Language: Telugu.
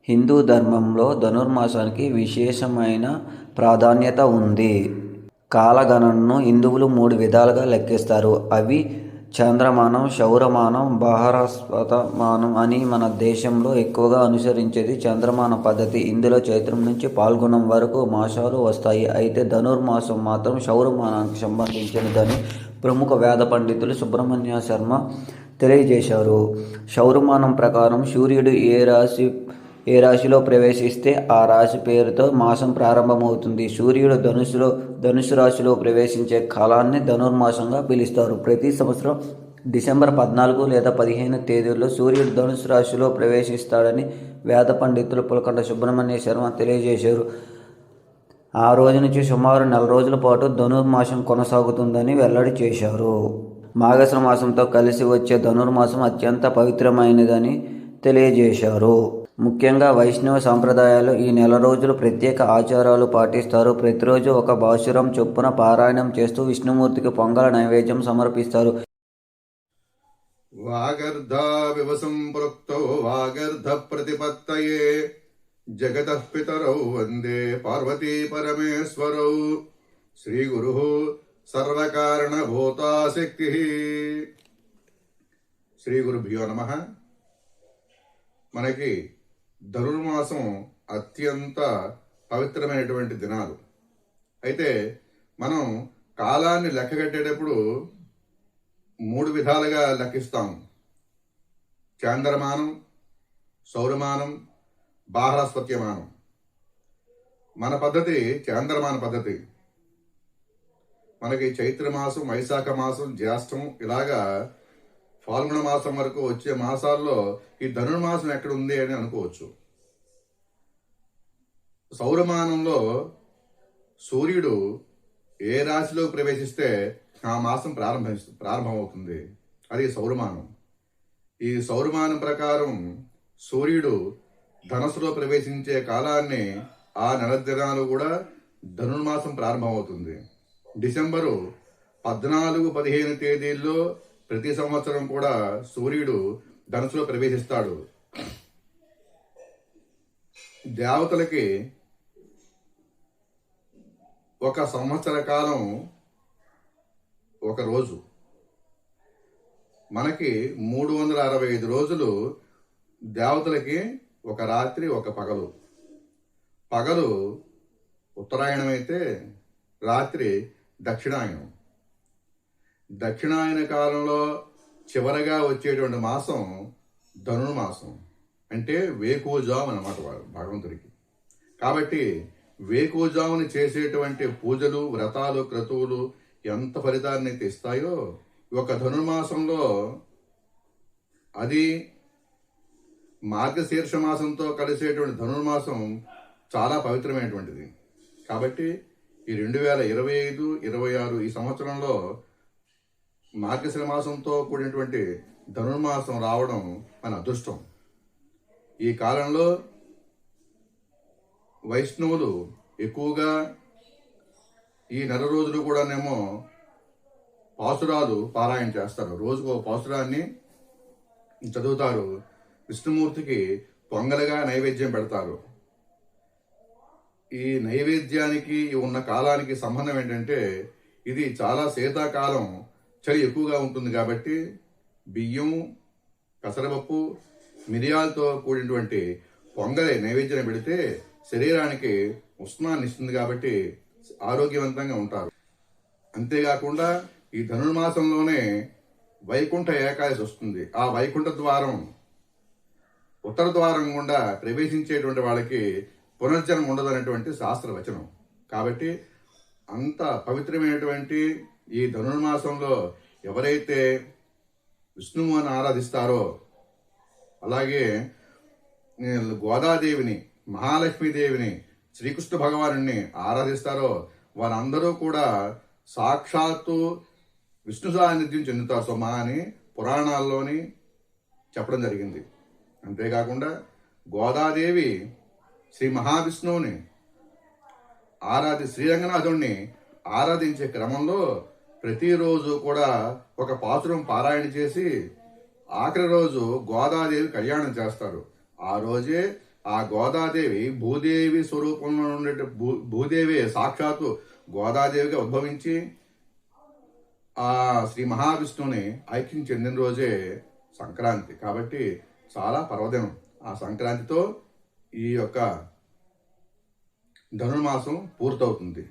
హిందూ ధర్మంలో ధనుర్మాసానికి విశేషమైన ప్రాధాన్యత ఉంది. కాలగణనను హిందువులు 3 విధాలుగా లెక్కిస్తారు. అవి చాంద్రమానం, సౌరమానం, బాహ్రస్వతమానం అని. మన దేశంలో ఎక్కువగా అనుసరించేది చాంద్రమాన పద్ధతి. ఇందులో చైత్రం నుంచి పాల్గొనం వరకు మాసాలు వస్తాయి. అయితే ధనుర్మాసం మాత్రం సౌరమానానికి సంబంధించినదని ప్రముఖ వేద పండితులు సుబ్రహ్మణ్య శర్మ తెలియజేశారు. సౌరమానం ప్రకారం సూర్యుడు ఏ రాశిలో ప్రవేశిస్తే ఆ రాశి పేరుతో మాసం ప్రారంభమవుతుంది. సూర్యుడు ధనుసు రాశిలో ప్రవేశించే కాలాన్ని ధనుర్మాసంగా పిలుస్తారు. ప్రతి సంవత్సరం డిసెంబర్ 14 లేదా 15 తేదీల్లో సూర్యుడు ధనుసు రాశిలో ప్రవేశిస్తాడని వేద పండితులు పులకండ సుబ్రహ్మణ్య శర్మ తెలియజేశారు. ఆ రోజు నుంచి సుమారు 4 రోజుల పాటు ధనుర్మాసం కొనసాగుతుందని వెల్లడి చేశారు. మాఘశ్ర మాసంతో కలిసి వచ్చే ధనుర్మాసం అత్యంత పవిత్రమైనదని తెలియజేశారు. ముఖ్యంగా వైష్ణవ సాంప్రదాయాల్లో ఈ 4 రోజులు ప్రత్యేక ఆచారాలు పాటిస్తారు. ప్రతిరోజు ఒక పాశురం చొప్పున పారాయణం చేస్తూ విష్ణుమూర్తికి పొంగల నైవేద్యం సమర్పిస్తారు. వాగర్ధావివ సంపృక్తో వాగర్ధ ప్రతిపత్తయే జగతః పితరౌ వందే పార్వతీ పరమేశ్వరౌ శ్రీ గురు సర్వకారణభూతా శక్తి. శ్రీ గురుభ్యో నమః. మనకి ధనుర్మాసం అత్యంత పవిత్రమైనటువంటి దినాలు. అయితే మనం కాలాన్ని లెక్కగట్టేటప్పుడు 3 విధాలుగా లెక్కిస్తాం. చాంద్రమానం, సౌరమానం, బాహ్రస్పత్యమానం. మన పద్ధతి చాంద్రమాన పద్ధతి. మనకి చైత్రమాసం, వైశాఖ మాసం, జ్యేష్టం ఇలాగా ఫాల్గుణ మాసం వరకు వచ్చే మాసాల్లో ఈ ధనుర్మాసం ఎక్కడ ఉంది అని అనుకోవచ్చు. సౌరమానంలో సూర్యుడు ఏ రాశిలో ప్రవేశిస్తే ఆ మాసం ప్రారంభమవుతుంది. అది సౌరమానం. ఈ సౌరమానం ప్రకారం సూర్యుడు ధనస్సులో ప్రవేశించే కాలాన్ని ఆ 4 దినాలు కూడా ధనుర్మాసం ప్రారంభమవుతుంది. డిసెంబరు 14, 15 తేదీల్లో ప్రతి సంవత్సరం కూడా సూర్యుడు ధనుసులో ప్రవేశిస్తాడు. దేవతలకి ఒక సంవత్సర కాలం ఒక రోజు. మనకి 365 రోజులు. దేవతలకి ఒక రాత్రి, ఒక పగలు. పగలు ఉత్తరాయణం అయితే రాత్రి దక్షిణాయనం. దక్షిణాయన కాలంలో చివరగా వచ్చేటువంటి మాసం ధనుర్మాసం. అంటే వేకువజాము అన్నమాట భగవంతుడికి. కాబట్టి వేకువజాముని చేసేటువంటి పూజలు, వ్రతాలు, క్రతువులు ఎంత ఫలితాన్ని తెస్తాయో ఒక ధనుర్మాసంలో అది మార్గశీర్ష మాసంతో కలిసేటువంటి ధనుర్మాసం చాలా పవిత్రమైనటువంటిది. కాబట్టి ఈ 2025, 26 ఈ సంవత్సరంలో మార్గశిర మాసంతో కూడినటువంటి ధనుర్మాసం రావడం మన అదృష్టం. ఈ కాలంలో వైష్ణవులు ఎక్కువగా ఈ 4 రోజులు కూడానేమో పాసురాలు పారాయణ చేస్తారు. రోజుకు ఒక పాసురాన్ని చదువుతారు. విష్ణుమూర్తికి పొంగలుగా నైవేద్యం పెడతారు. ఈ నైవేద్యానికి ఉన్న కాలానికి సంబంధం ఏంటంటే ఇది చాలా శీతాకాలం, చలి ఎక్కువగా ఉంటుంది కాబట్టి బియ్యం, పెసరపప్పు, మిరియాలతో కూడినటువంటి పొంగలి నైవేద్యం పెడితే శరీరానికి ఉష్ణాన్ని ఇస్తుంది కాబట్టి ఆరోగ్యవంతంగా ఉంటారు. అంతేకాకుండా ఈ ధనుర్మాసంలోనే వైకుంఠ ఏకాదశి వస్తుంది. ఆ వైకుంఠ ద్వారం, ఉత్తర ద్వారం గుండా ప్రవేశించేటువంటి వాళ్ళకి పునర్జన్మ ఉండదనేటువంటి శాస్త్రవచనం. కాబట్టి అంత పవిత్రమైనటువంటి ఈ ధనుర్మాసంలో ఎవరైతే విష్ణువుని ఆరాధిస్తారో, అలాగే గోదాదేవిని, మహాలక్ష్మీదేవిని, శ్రీకృష్ణ భగవాను ఆరాధిస్తారో వారందరూ కూడా సాక్షాత్తు విష్ణు సాన్నిధ్యం చెందుతారు సుమా అని పురాణాల్లోని చెప్పడం జరిగింది. అంతేకాకుండా గోదాదేవి శ్రీ మహావిష్ణువుని శ్రీరంగనాథుణ్ణి ఆరాధించే క్రమంలో ప్రతిరోజు కూడా ఒక పాసురం పారాయణ చేసి ఆఖరి రోజు గోదాదేవి కళ్యాణం చేస్తారు. ఆ రోజే ఆ గోదాదేవి భూదేవి స్వరూపంలో ఉండే భూదేవి సాక్షాత్తు గోదాదేవిగా ఉద్భవించి ఆ శ్రీ మహావిష్ణువుని ఐక్యం చెందిన రోజే సంక్రాంతి. కాబట్టి చాలా పర్వదినం. ఆ సంక్రాంతితో ఈ యొక్క ధనుర్మాసం పూర్తవుతుంది.